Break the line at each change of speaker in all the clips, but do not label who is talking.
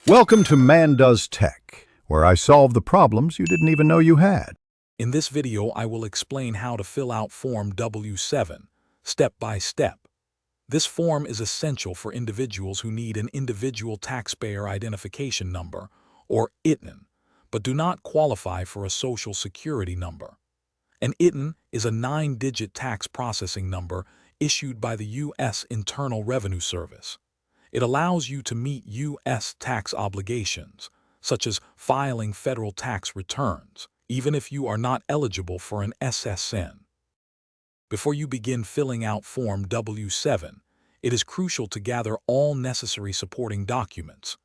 Welcome to Man Does Tech, where I solve the problems you didn't even know you had.
In this video, I will explain how to fill out Form W-7, step by step. This form is essential for individuals who need an individual taxpayer identification number, or ITIN, but do not qualify for a social security number. An ITIN is a 9-digit tax processing number issued by the U.S. Internal Revenue Service. It allows you to meet U.S. tax obligations, such as filing federal tax returns, even if you are not eligible for an SSN. Before you begin filling out Form W-7, it is crucial to gather all necessary supporting documents.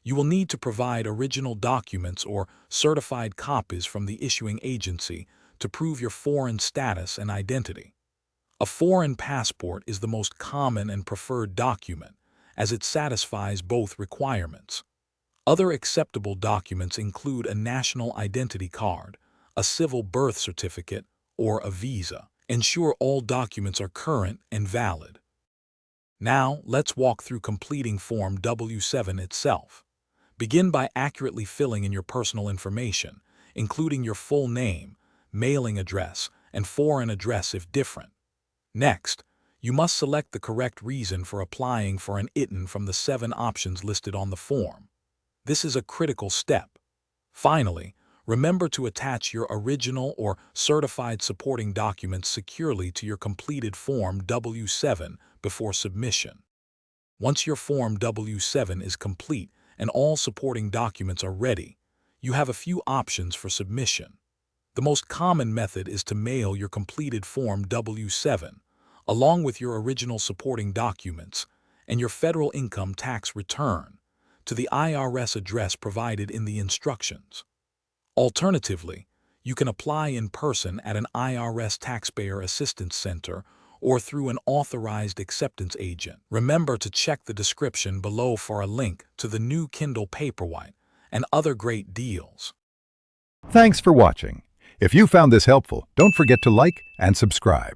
You will need to provide original documents or certified copies from the issuing agency to prove your foreign status and identity. A foreign passport is the most common and preferred document, as it satisfies both requirements. Other acceptable documents include a national identity card, a civil birth certificate, or a visa. Ensure all documents are current and valid. Now, let's walk through completing Form W-7 itself. Begin by accurately filling in your personal information, including your full name, mailing address, and foreign address if different. Next, you must select the correct reason for applying for an ITIN from the 7 options listed on the form. This is a critical step. Finally, remember to attach your original or certified supporting documents securely to your completed Form W-7 before submission. Once your Form W-7 is complete and all supporting documents are ready, you have a few options for submission. The most common method is to mail your completed Form W-7, along with your original supporting documents and your federal income tax return, to the IRS address provided in the instructions. Alternatively, you can apply in person at an IRS Taxpayer Assistance Center or through an authorized acceptance agent. Remember to check the description below for a link to the new Kindle Paperwhite and other great deals.
Thanks for watching. If you found this helpful, don't forget to like and subscribe.